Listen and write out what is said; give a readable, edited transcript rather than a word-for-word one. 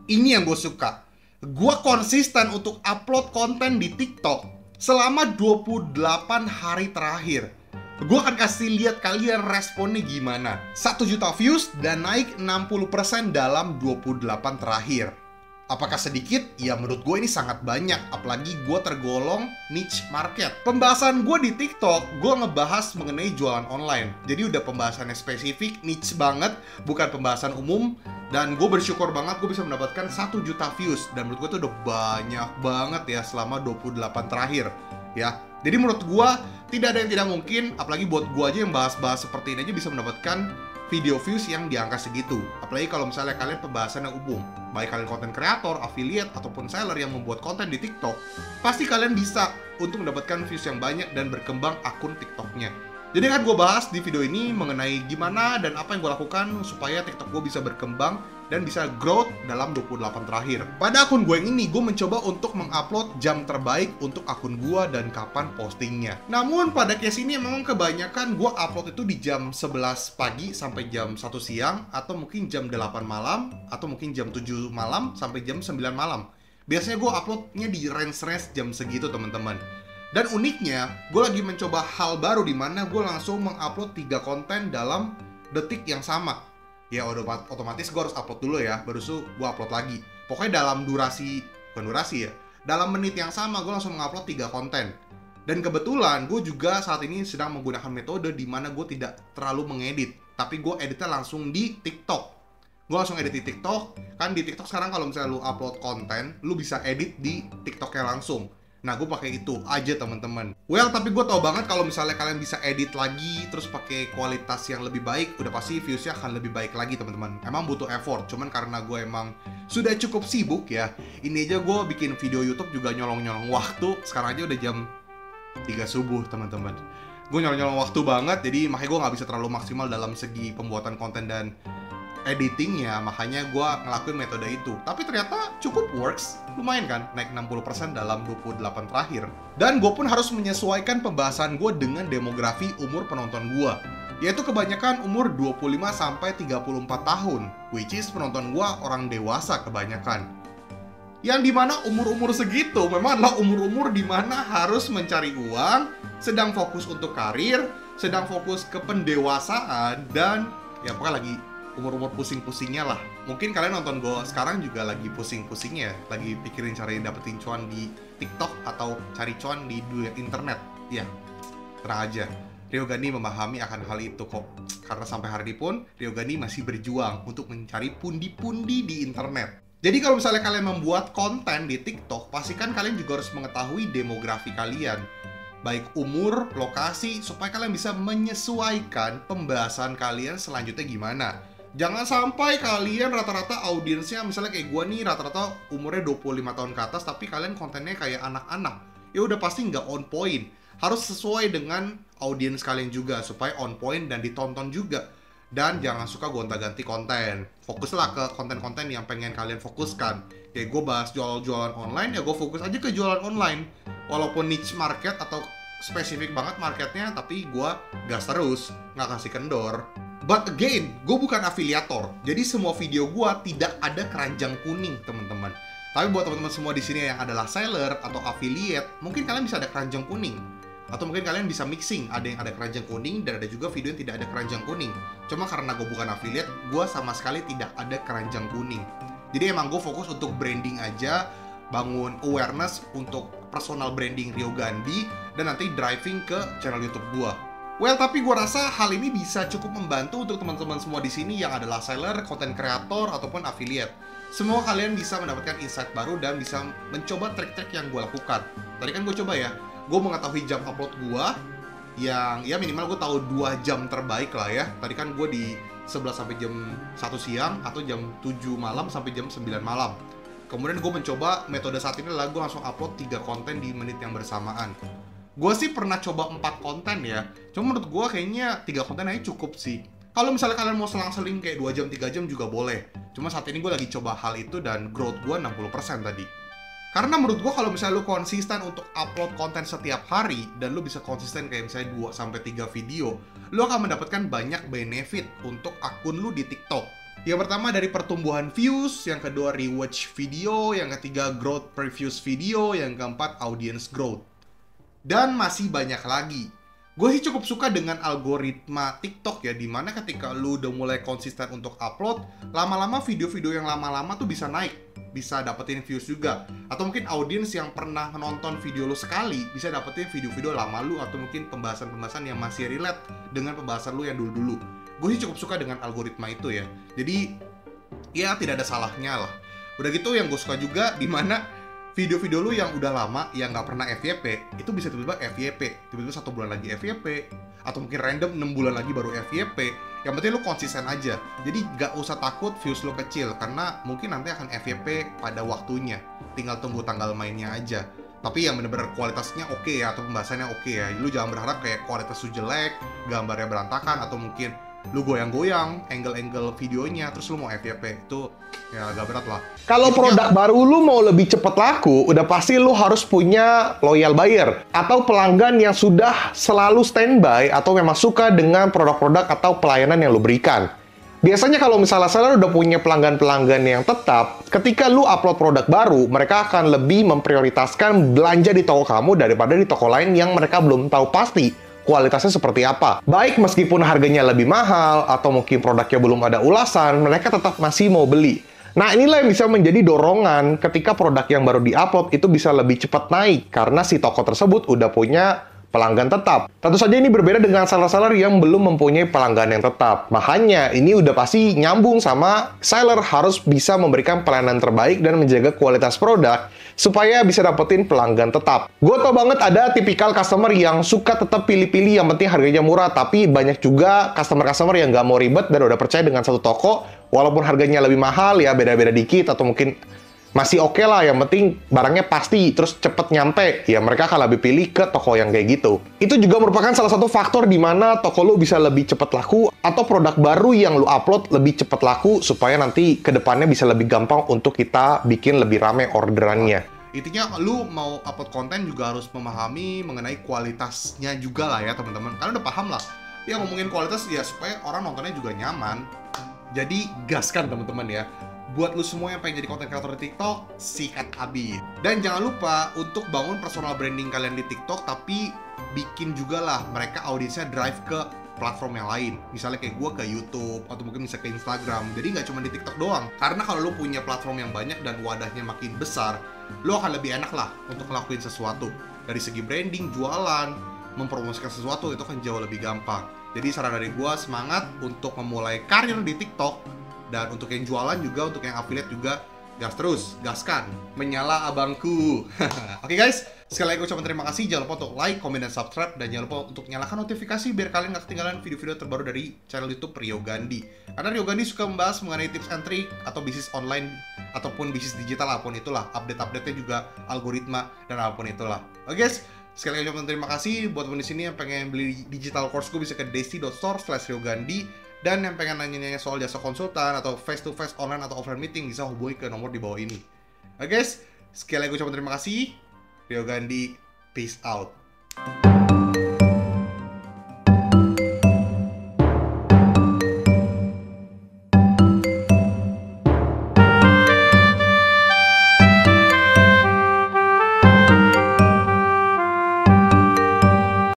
Ini yang gue suka. Gue konsisten untuk upload konten di TikTok selama 28 hari terakhir. Gue akan kasih lihat kalian responnya gimana. 1 juta views dan naik 60% dalam 28 terakhir. Apakah sedikit? Ya menurut gue ini sangat banyak, apalagi gue tergolong niche market. Pembahasan gue di TikTok, gue ngebahas mengenai jualan online. Jadi udah pembahasannya spesifik, niche banget, bukan pembahasan umum. Dan gue bersyukur banget gue bisa mendapatkan 1 juta views. Dan menurut gue itu udah banyak banget ya selama 28 terakhir ya. Jadi menurut gue tidak ada yang tidak mungkin, apalagi buat gue aja yang bahas-bahas seperti ini aja bisa mendapatkan video views yang di angka segitu. Apalagi kalau misalnya kalian pembahasannya umum, baik kalian konten kreator, affiliate, ataupun seller yang membuat konten di TikTok, pasti kalian bisa untuk mendapatkan views yang banyak dan berkembang akun TikToknya. Jadi kan gue bahas di video ini mengenai gimana dan apa yang gue lakukan supaya TikTok gue bisa berkembang dan bisa growth dalam 28 terakhir. Pada akun gue yang ini, gue mencoba untuk mengupload jam terbaik untuk akun gue dan kapan postingnya. Namun pada case ini memang kebanyakan gue upload itu di jam 11 pagi sampai jam 1 siang, atau mungkin jam 8 malam, atau mungkin jam 7 malam sampai jam 9 malam. Biasanya gue uploadnya di range-range jam segitu teman-teman. Dan uniknya, gue lagi mencoba hal baru di mana gue langsung mengupload 3 konten dalam detik yang sama. Ya otomatis gue harus upload dulu ya, baru gue upload lagi. Pokoknya dalam bukan durasi ya, dalam menit yang sama gue langsung mengupload 3 konten. Dan kebetulan gue juga saat ini sedang menggunakan metode di mana gue tidak terlalu mengedit, tapi gue editnya langsung di TikTok. Gue langsung edit di TikTok. Kan di TikTok sekarang kalau misalnya lu upload konten, lu bisa edit di TikToknya langsung. Nah, gue pakai itu aja teman-teman. Well, tapi gue tau banget kalau misalnya kalian bisa edit lagi, terus pakai kualitas yang lebih baik, udah pasti viewsnya akan lebih baik lagi teman-teman. Emang butuh effort, cuman karena gue emang sudah cukup sibuk ya. Ini aja gue bikin video YouTube juga nyolong-nyolong waktu. Sekarang aja udah jam 3 subuh teman-teman. Gue nyolong-nyolong waktu banget, jadi makanya gue nggak bisa terlalu maksimal dalam segi pembuatan konten dan editingnya, makanya gue ngelakuin metode itu. Tapi ternyata cukup works, lumayan kan, naik 60% dalam 28 terakhir. Dan gue pun harus menyesuaikan pembahasan gue dengan demografi umur penonton gue, yaitu kebanyakan umur 25-34 tahun, which is penonton gue orang dewasa kebanyakan. Yang dimana umur-umur segitu memang adalah umur-umur dimana harus mencari uang, sedang fokus untuk karir, sedang fokus ke pendewasaan, dan ya pokoknya lagi umur-umur pusing-pusingnya lah. Mungkin kalian nonton gue sekarang juga lagi pusing-pusingnya, lagi pikirin cara dapetin cuan di TikTok atau cari cuan di dunia internet. Ya, tenang aja, Ryogani memahami akan hal itu kok. Karena sampai hari ini pun Ryogani masih berjuang untuk mencari pundi-pundi di internet. Jadi kalau misalnya kalian membuat konten di TikTok, pastikan kalian juga harus mengetahui demografi kalian, baik umur, lokasi, supaya kalian bisa menyesuaikan pembahasan kalian selanjutnya gimana. Jangan sampai kalian rata-rata audiensnya, misalnya kayak gue nih, rata-rata umurnya 25 tahun ke atas, tapi kalian kontennya kayak anak-anak. Ya udah pasti nggak on point. Harus sesuai dengan audiens kalian juga, supaya on point dan ditonton juga. Dan jangan suka gonta-ganti konten. Fokuslah ke konten-konten yang pengen kalian fokuskan. Kayak gue bahas jual-jualan online, ya gue fokus aja ke jualan online. Walaupun niche market atau spesifik banget marketnya, tapi gue gas terus, nggak kasih kendor. But again, gue bukan afiliator, jadi semua video gue tidak ada keranjang kuning teman-teman. Tapi buat teman-teman semua di sini yang adalah seller atau affiliate, mungkin kalian bisa ada keranjang kuning, atau mungkin kalian bisa mixing, ada yang ada keranjang kuning dan ada juga video yang tidak ada keranjang kuning. Cuma karena gue bukan affiliate, gue sama sekali tidak ada keranjang kuning. Jadi emang gue fokus untuk branding aja, bangun awareness untuk personal branding Ryogandi, dan nanti driving ke channel YouTube gue. Well, tapi gue rasa hal ini bisa cukup membantu untuk teman-teman semua di sini yang adalah seller, content creator, ataupun affiliate. Semua kalian bisa mendapatkan insight baru dan bisa mencoba trik-trik yang gue lakukan. Tadi kan gue coba ya, gue mengetahui jam upload gue yang ya minimal gue tahu 2 jam terbaik lah ya. Tadi kan gue di 11 sampai jam 1 siang atau jam 7 malam sampai jam 9 malam. Kemudian gue mencoba metode saat ini adalah gue langsung upload 3 konten di menit yang bersamaan. Gue sih pernah coba 4 konten ya, cuma menurut gue kayaknya 3 konten aja cukup sih. Kalau misalnya kalian mau selang-seling kayak 2 jam, 3 jam juga boleh. Cuma saat ini gue lagi coba hal itu dan growth gue 60% tadi. Karena menurut gue kalau misalnya lu konsisten untuk upload konten setiap hari dan lu bisa konsisten kayak misalnya 2-3 video, lu akan mendapatkan banyak benefit untuk akun lu di TikTok. Yang pertama dari pertumbuhan views, yang kedua rewatch video, yang ketiga growth previous video, yang keempat audience growth. Dan masih banyak lagi. Gue sih cukup suka dengan algoritma TikTok ya, dimana ketika lu udah mulai konsisten untuk upload, lama-lama video-video yang lama-lama tuh bisa naik, bisa dapetin views juga. Atau mungkin audiens yang pernah nonton video lu sekali bisa dapetin video-video lama lu, atau mungkin pembahasan-pembahasan yang masih relate dengan pembahasan lu yang dulu-dulu. Gue sih cukup suka dengan algoritma itu ya. Jadi ya tidak ada salahnya lah. Udah gitu yang gue suka juga dimana video-video lu yang udah lama yang nggak pernah FYP itu bisa tiba-tiba FYP, tiba-tiba 1 bulan lagi FYP, atau mungkin random 6 bulan lagi baru FYP. Yang penting lu konsisten aja. Jadi nggak usah takut views lu kecil, karena mungkin nanti akan FYP pada waktunya. Tinggal tunggu tanggal mainnya aja. Tapi yang bener-bener kualitasnya oke ya, atau pembahasannya oke ya. Lu jangan berharap kayak kualitas lu jelek, gambarnya berantakan, atau mungkin lu goyang-goyang angle-angle videonya terus lu mau FYP. Itu ya agak berat lah. Kalau produk baru lu mau lebih cepat laku, udah pasti lu harus punya loyal buyer atau pelanggan yang sudah selalu standby atau memang suka dengan produk-produk atau pelayanan yang lu berikan. Biasanya kalau misalnya seller udah punya pelanggan-pelanggan yang tetap, ketika lu upload produk baru, mereka akan lebih memprioritaskan belanja di toko kamu daripada di toko lain yang mereka belum tahu pasti kualitasnya seperti apa. Baik meskipun harganya lebih mahal atau mungkin produknya belum ada ulasan, mereka tetap masih mau beli. Nah, inilah yang bisa menjadi dorongan ketika produk yang baru di-upload itu bisa lebih cepat naik karena si toko tersebut udah punya pelanggan tetap. Tentu saja ini berbeda dengan seller-seller yang belum mempunyai pelanggan yang tetap. Makanya ini udah pasti nyambung sama seller harus bisa memberikan pelayanan terbaik dan menjaga kualitas produk supaya bisa dapetin pelanggan tetap. Gue tau banget ada tipikal customer yang suka tetap pilih-pilih yang penting harganya murah, tapi banyak juga customer-customer yang nggak mau ribet dan udah percaya dengan satu toko walaupun harganya lebih mahal ya beda-beda dikit atau mungkin masih oke lah, yang penting barangnya pasti, terus cepet nyampe. Ya, mereka akan lebih pilih ke toko yang kayak gitu. Itu juga merupakan salah satu faktor di mana toko lu bisa lebih cepet laku, atau produk baru yang lu upload lebih cepet laku, supaya nanti ke depannya bisa lebih gampang untuk kita bikin lebih rame orderannya. Intinya lu mau upload konten juga harus memahami mengenai kualitasnya juga lah ya teman-teman. Kalian udah paham lah. Ya ngomongin kualitas ya supaya orang nontonnya juga nyaman. Jadi gaskan teman-teman ya. Buat lu semua yang pengen jadi content creator di TikTok, sikat abis. Dan jangan lupa untuk bangun personal branding kalian di TikTok, tapi bikin juga lah mereka audiensnya drive ke platform yang lain. Misalnya kayak gue ke YouTube, atau mungkin bisa ke Instagram. Jadi nggak cuma di TikTok doang. Karena kalau lu punya platform yang banyak dan wadahnya makin besar, lu akan lebih enak lah untuk ngelakuin sesuatu. Dari segi branding, jualan, mempromosikan sesuatu, itu kan jauh lebih gampang. Jadi saran dari gue, semangat untuk memulai karir di TikTok. Dan untuk yang jualan juga, untuk yang affiliate juga, gas terus, gaskan. Menyala abangku. Oke guys, sekali lagi ucapkan terima kasih. Jangan lupa untuk like, comment, dan subscribe. Dan jangan lupa untuk nyalakan notifikasi biar kalian gak ketinggalan video-video terbaru dari channel YouTube Rio Gandhi. Karena Rio Gandhi suka membahas mengenai tips and trick atau bisnis online ataupun bisnis digital, apapun itulah. Update-update-nya juga, algoritma, dan apapun itulah. Oke guys, sekali lagi ucapkan terima kasih. Buat teman di sini yang pengen beli digital course gue bisa ke desti.store/riogandhi. Dan yang pengen nanya-nanya soal jasa konsultan atau face-to-face online atau offline meeting bisa hubungi ke nomor di bawah ini. Oke guys, sekali lagi ucapkan terima kasih. Rio Gandhi, peace out.